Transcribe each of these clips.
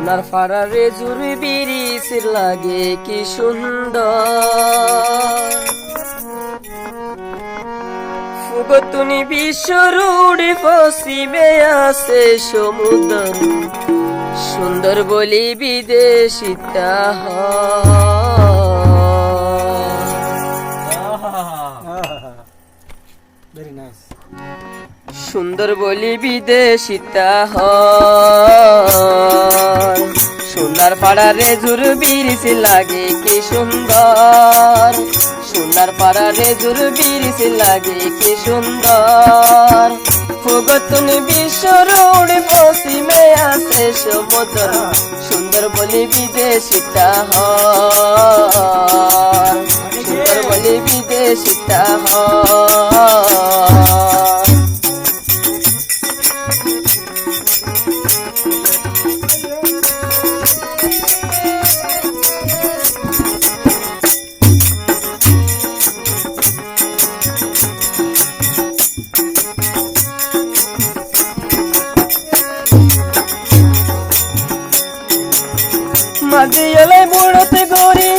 সোনার ফাড়ারে জুড়ি বিরিস লাগে কি সুন্দর ফুগতুনি বিশ্বরুড়ে পশ্চিমে আছে সমুদ্র সুন্দর বলি বিদেশিতা ভেরি নাইস সুন্দর বলি বিদেশিতা সোনার পাড়ারে জুর বিরিস লাগে কি সুন্দর সোনার পাড়ারে জুর বিরিস লাগে কি সুন্দর ফুগতুন বিশ্বরুড় পশ্চিমে আছে সমুদ্র সুন্দর বলি বিদেশিতা সুন্দর বলি বিদেশিতা মাদিয়ালে বুড়তে গরি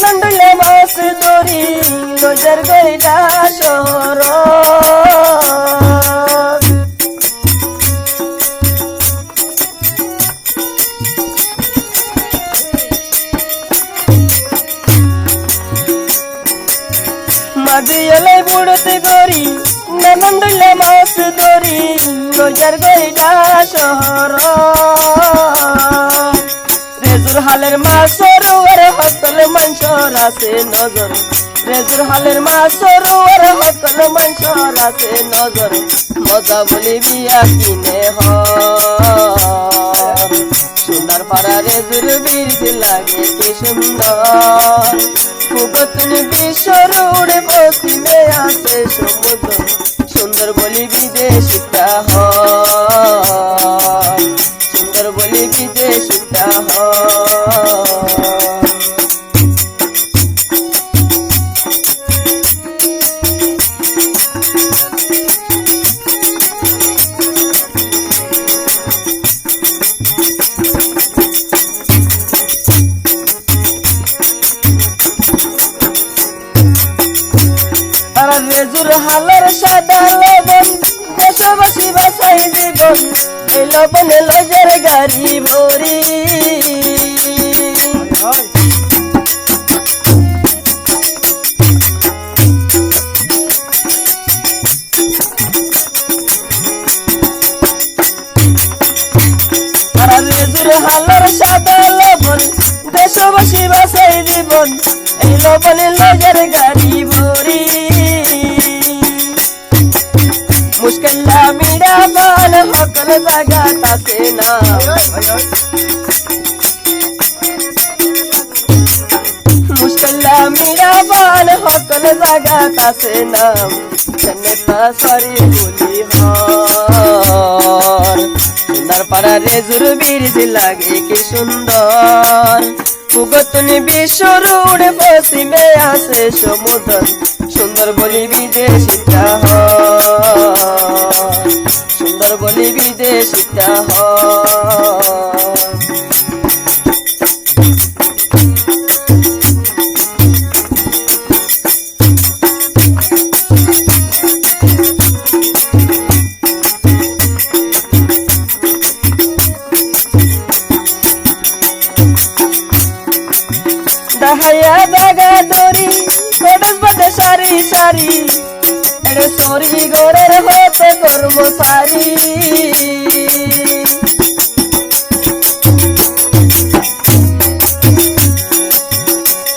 নন্দলে মাস দরি নজর গইলা শহর মাদিয়ালে বুড়তে গরি নন্দলে মাস দরি নজর গইলা শহর রেজুর হালের মাসরুয়ার হকল মনসর আছে নজর রেজুর হালের মাসরুয়ার হকল মনসর আছে নজর মজা বলি বিয়া কিনে সোনার পাড়া রেজুর বিরিস লাগে কি সুন্দর ফুগতুন বিশ্বরুড় পশ্চিমে আছে সমুদ্র সুন্দর বলি বিদেশিতা সুন্দর বলি বিদেশিতা রেজুর হালের সাদা লবণ দেশবাসী বাসাই জীবন এই লবণ লজের গাড়ি ভরি রেজুর হালের সাদা লবণ দেশবাসী বাসাই জীবন এই লবণ লজের গাড়ি ভরি मुश्किल्ला मीरा बाल हकल जगाता से नाम मुश्किल्ला मीरा बाल हकल जगाता से नाम जन्नता सारी बोली हार सुंदर पारा रेजुर बिरिस लागे की सुंदर ফুগতুন বিশ্বরুড় পশ্চিমে আছে সমুদ্র সুন্দর বলি বিদেশিতা সুন্দর বলি বিদেশিতা दहाया दागा दोरी कोडस बदे सारी सारी एड़े सोरी गोरेर होते कर्म सारी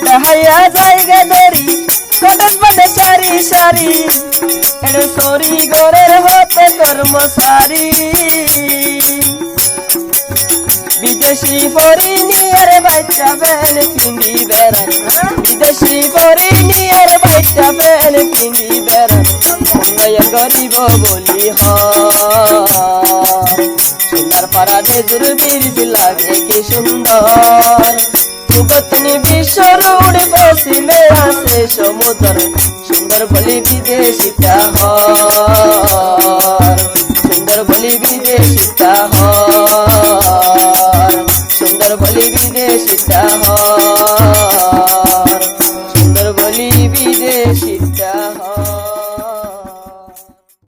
दहाया जाएगा दोरी कोडस बदे सारी सारी एड़े सोरी गोरेर होते कर्म सारी বিদেশি ফরিনিয়ার বাচ্চা বেল পিন্ডি বেড়ান বিদেশি ফরিনিয়ার বাচ্চা বেল পিন্ডি বেড়ান নয়ন গরিব বলি সোনার পাড়া রেজুর বিরিস লাগে কি সুন্দর ফুগতুনি বিশ্বরুড় পশ্চিমে আছে সমুদ্র সুন্দর বলি বিদেশিতা সুন্দর বলি বিদেশিতা শহর সুন্দর বলি বিদেশির শহর